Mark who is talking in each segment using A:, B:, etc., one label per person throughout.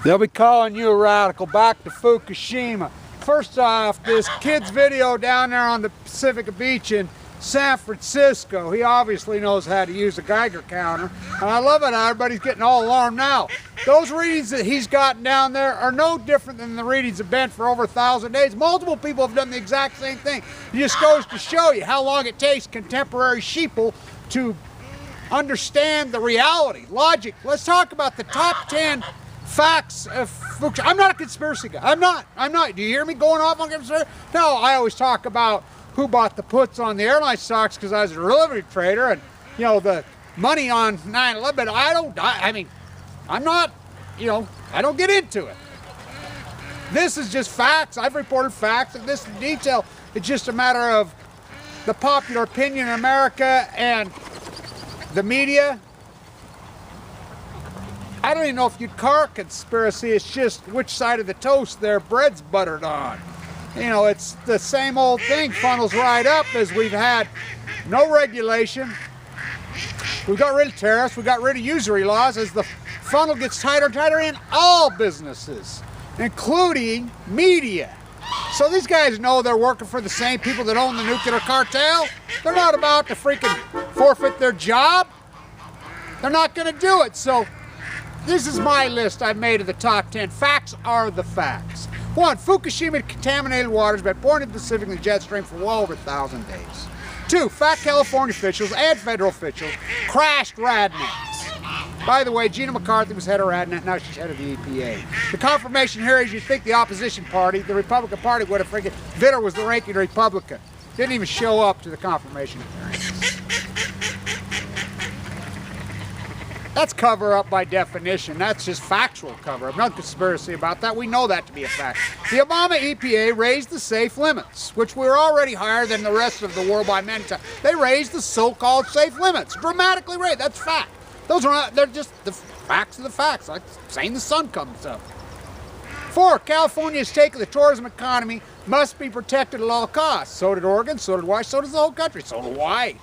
A: They'll be calling you a radical. Back to Fukushima. First off, this kid's video down there on the Pacific Beach in San Francisco. He obviously knows how to use a Geiger counter. And I love it how everybody's getting all alarmed now. Those readings that he's gotten down there are no different than the readings have been for over 1,000 days. Multiple people have done the exact same thing. It just goes to show you how long it takes contemporary sheeple to understand the reality, logic. Let's talk about the top 10 facts of Fukushima. I'm not a conspiracy guy. I'm not. Do you hear me going off on conspiracy? No, I always talk about who bought the puts on the airline stocks because I was a derivative trader, and you know the money on 9/11. But I mean, I'm not. You know, I don't get into it. This is just facts. I've reported facts, and this in detail. It's just a matter of the popular opinion in America and the media. I don't even know if you'd call it conspiracy. It's just which side of the toast their bread's buttered on. You know, it's the same old thing, funnels right up as we've had no regulation. We got rid of tariffs, we got rid of usury laws as the funnel gets tighter and tighter in all businesses, including media. So these guys know they're working for the same people that own the nuclear cartel. They're not about to freaking forfeit their job. They're not going to do it. So this is my list I've made of the top 10. Facts are the facts. 1. Fukushima contaminated water has been poured into the Pacific and the jet stream for well over 1,000 days. 2. Fat California officials and federal officials crashed RADNET. By the way, Gina McCarthy was head of RADNET, now she's head of the EPA. The confirmation here is you'd think the opposition party, the Republican Party, would have freaking, Vitter was the ranking Republican. Didn't even show up to the confirmation hearings. That's cover up by definition. That's just factual cover up. No conspiracy about that. We know that to be a fact. The Obama E.P.A. raised the safe limits, which were already higher than the rest of the world by many times. They raised the so-called safe limits, dramatically raised. That's fact. Those are not, they're just the facts of the facts, like saying the sun comes up. 4. California's take of the tourism economy must be protected at all costs. So did Oregon, so did Hawaii, so does the whole country, so did Hawaii.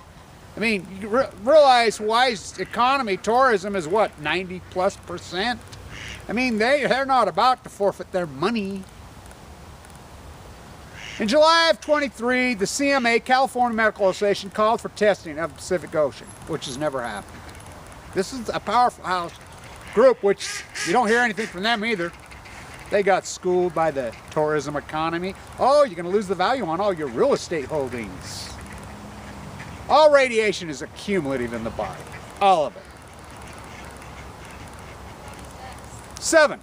A: I mean, you realize Hawaii's economy, tourism is what, 90+%? I mean, they're not about to forfeit their money. In July of 23, the CMA, California Medical Association, called for testing of the Pacific Ocean, which has never happened. This is a powerful house group, which you don't hear anything from them either. They got schooled by the tourism economy. Oh, you're going to lose the value on all your real estate holdings. All radiation is accumulative in the body, all of it. 7.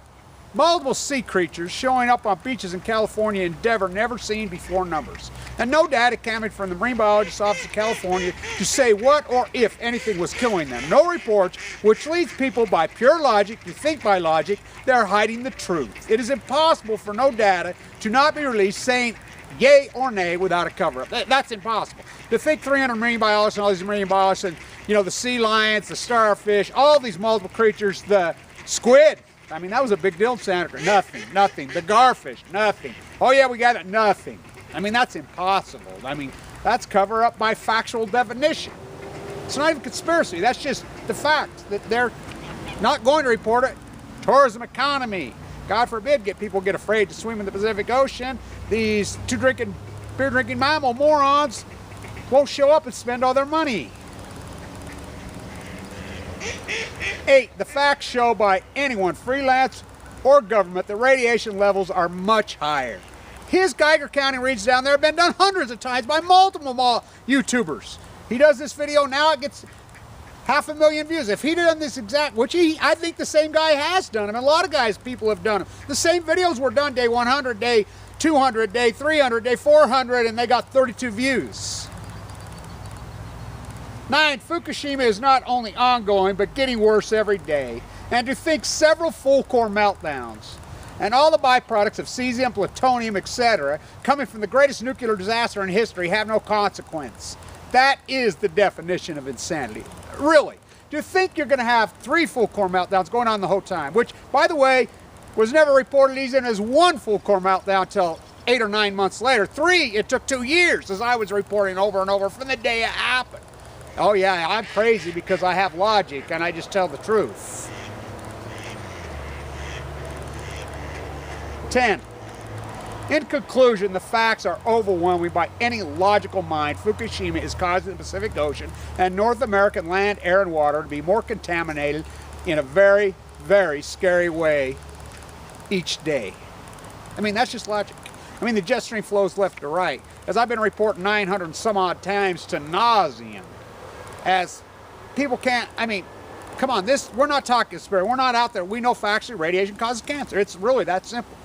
A: Multiple sea creatures showing up on beaches in California endeavor never seen before numbers. And no data coming from the Marine Biologist's Office of California to say what or if anything was killing them. No reports, which leads people by pure logic to think by logic they're hiding the truth. It is impossible for no data to not be released saying yay or nay without a cover-up. That's impossible. To think 300 marine biologists and all these marine biologists and, you know, the sea lions, the starfish, all these multiple creatures, the squid. I mean, that was a big deal in Santa Cruz. Nothing. The garfish, nothing. Oh yeah, we got it, nothing. I mean, that's impossible. I mean, that's cover-up by factual definition. It's not even conspiracy. That's just the fact that they're not going to report it. Tourism economy. God forbid people get afraid to swim in the Pacific Ocean. These beer-drinking mammal morons won't show up and spend all their money. 8. The facts show by anyone, freelance or government, that radiation levels are much higher. His Geiger counting reads down there have been done hundreds of times by multiple YouTubers. He does this video now, it gets 500,000 views. If he'd done this exact, which I think the same guy has done. I mean, a lot of people have done them. The same videos were done day 100, day 200, day 300, day 400, and they got 32 views. 9. Fukushima is not only ongoing, but getting worse every day. And to think several full-core meltdowns and all the byproducts of cesium, plutonium, etc., coming from the greatest nuclear disaster in history have no consequence. That is the definition of insanity. Really. To think you're going to have 3 full-core meltdowns going on the whole time, which, by the way, was never reported even as 1 full-core meltdown until 8 or 9 months later. 3, it took 2 years, as I was reporting over and over from the day it happened. Oh yeah, I'm crazy because I have logic and I just tell the truth. 10. In conclusion, the facts are overwhelming by any logical mind. Fukushima is causing the Pacific Ocean and North American land, air, and water to be more contaminated in a very, very scary way each day. I mean, that's just logic. I mean, the jet stream flows left to right. As I've been reporting 900 and some odd times to nauseam, as people can't, I mean, come on, we're not talking conspiracy. We're not out there. We know factually radiation causes cancer. It's really that simple.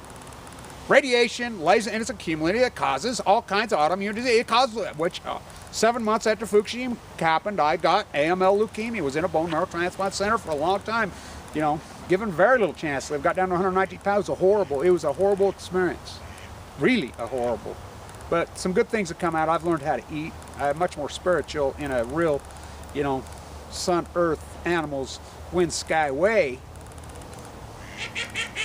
A: Radiation lays and it's accumulated. It causes all kinds of autoimmune disease. It causes, which 7 months after Fukushima happened, I got AML leukemia. Was in a bone marrow transplant center for a long time. You know, given very little chance. I've got down to 190 pounds. It was a horrible experience. Really a horrible. But some good things have come out. I've learned how to eat. I'm much more spiritual in a real, you know, sun, earth, animals, wind, sky way.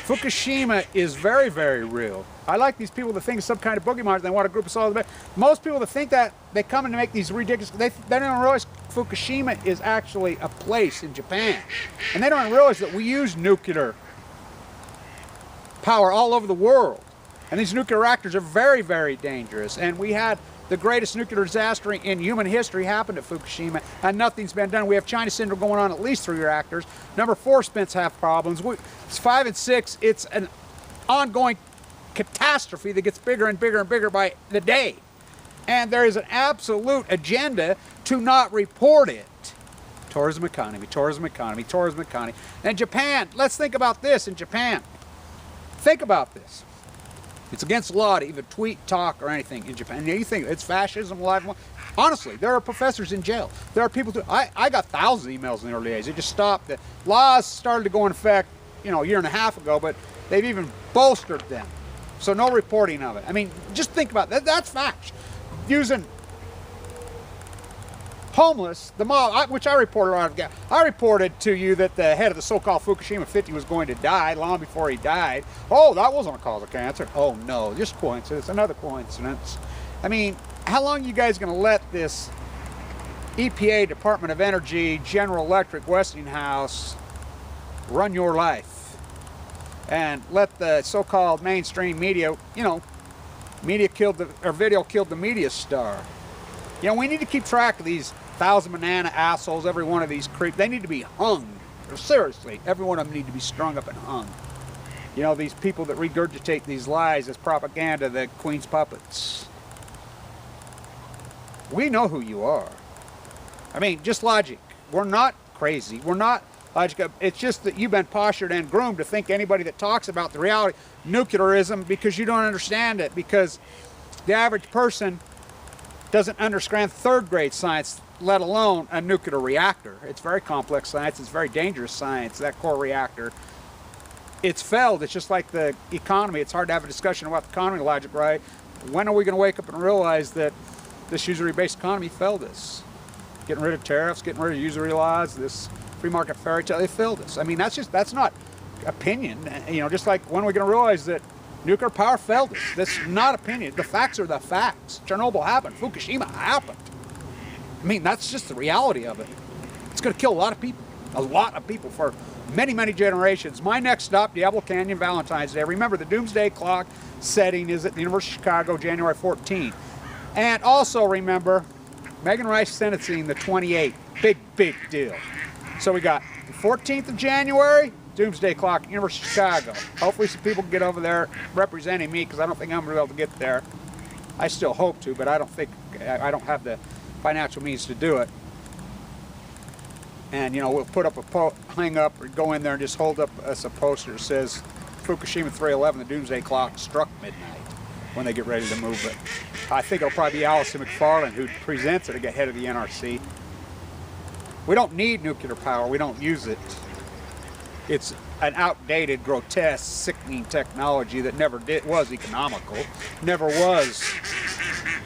A: Fukushima is very, very real. I like these people that think it's some kind of boogeyman. They want to group us all together. Most people that think that, they come in to make these ridiculous, they don't realize Fukushima is actually a place in Japan. And they don't realize that we use nuclear power all over the world. And these nuclear reactors are very, very dangerous. And we had the greatest nuclear disaster in human history happened at Fukushima, and nothing's been done. We have China syndrome going on at least 3 reactors. Number 4 spents have problems. It's 5 and 6. It's an ongoing catastrophe that gets bigger and bigger and bigger by the day. And there is an absolute agenda to not report it. Tourism economy, tourism economy, tourism economy. And Japan, let's think about this in Japan. Think about this. It's against the law to even tweet, talk, or anything in Japan. You think it's fascism alive? Honestly, there are professors in jail. There are people. I got thousands of emails in the early days. It just stopped. The laws started to go into effect, you know, a year and a half ago, but they've even bolstered them. So no reporting of it. I mean, just think about that. That's facts. Using homeless, the mob, which I reported on. I reported to you that the head of the so-called Fukushima 50 was going to die long before he died. Oh, that wasn't a cause of cancer. Oh no, just coincidence, another coincidence. I mean, how long are you guys going to let this EPA, Department of Energy, General Electric, Westinghouse run your life? And let the so-called mainstream media, you know, video killed the media star. You know, we need to keep track of these 1,000 banana assholes, every one of these creeps. They need to be hung. Seriously, every one of them need to be strung up and hung. You know, these people that regurgitate these lies as propaganda, the Queen's puppets. We know who you are. I mean, just logic. We're not crazy. We're not logic. It's just that you've been postured and groomed to think anybody that talks about the reality, nuclearism, because you don't understand it, because the average person doesn't understand 3rd grade science, let alone a nuclear reactor. It's very complex science. It's very dangerous science, that core reactor. It's failed. It's just like the economy. It's hard to have a discussion about the economy logic, right? When are we going to wake up and realize that this usury-based economy failed us? Getting rid of tariffs, getting rid of usury laws, this free market fairy tale, they failed us. I mean, that's not opinion. You know, just like when are we going to realize that nuclear power failed us? That's not opinion. The facts are the facts. Chernobyl happened. Fukushima happened. I mean, that's just the reality of it. It's going to kill a lot of people for many, many generations. My next stop, Diablo Canyon, Valentine's Day. Remember, the doomsday clock setting is at the University of Chicago, January 14th. And also remember, Megan Rice sentencing the 28th. Big, big deal. So we got the 14th of January, doomsday clock, University of Chicago. Hopefully some people can get over there representing me, because I don't think I'm going to be able to get there. I still hope to, but I don't have the financial means to do it. And, you know, we'll put up hang up, or go in there and just hold up us a poster that says Fukushima 311, the doomsday clock struck midnight, when they get ready to move it. I think it'll probably be Allison McFarland who presents it to get head of the NRC. We don't need nuclear power. We don't use it. It's an outdated, grotesque, sickening technology that never was economical, never was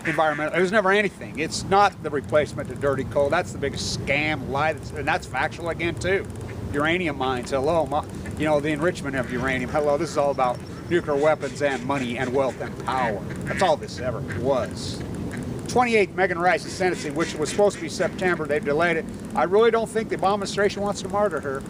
A: environmental. It was never anything. It's not the replacement to dirty coal. That's the biggest scam, lie, and that's factual again too. Uranium mines, hello. You know, the enrichment of uranium, hello. This is all about nuclear weapons and money and wealth and power. That's all this ever was. 28, Megan Rice's sentencing, which was supposed to be September. They've delayed it. I really don't think the Obama administration wants to martyr her.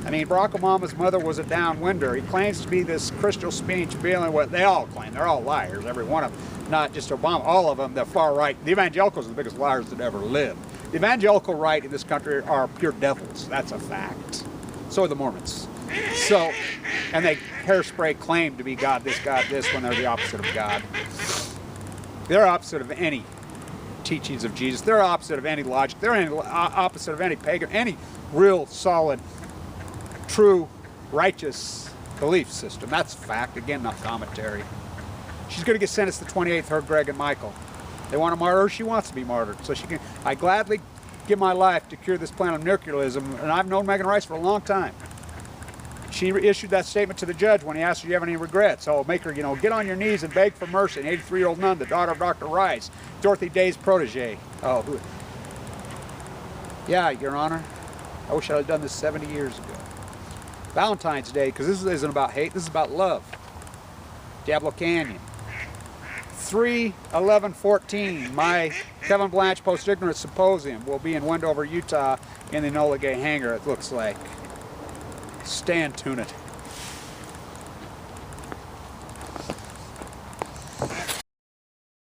A: I mean, Barack Obama's mother was a downwinder. He claims to be this crystal speech dealing with, they all claim, they're all liars, every one of them. Not just Obama, all of them, the far right. The evangelicals are the biggest liars that ever lived. The evangelical right in this country are pure devils. That's a fact. So are the Mormons. So, and they hairspray claim to be God this, when they're the opposite of God. They're opposite of any teachings of Jesus. They're opposite of any logic. They're opposite of any pagan, any real solid, true, righteous belief system. That's a fact. Again, not commentary. She's going to get sentenced to 28th, her, Greg, and Michael. They want to martyr her. She wants to be martyred. So she can. I gladly give my life to cure this plan of nuclearism, and I've known Megan Rice for a long time. She issued that statement to the judge when he asked her, do you have any regrets? Oh, make her, you know, get on your knees and beg for mercy. An 83-year-old nun, the daughter of Dr. Rice, Dorothy Day's protege. Oh, who? Yeah, Your Honor. I wish I had done this 70 years ago. Valentine's Day, because this isn't about hate, this is about love. Diablo Canyon. 3/11/14, my Kevin Blanch Post-Ignorance Symposium will be in Wendover, Utah in the Enola Gay Hangar, it looks like. Stand tuned.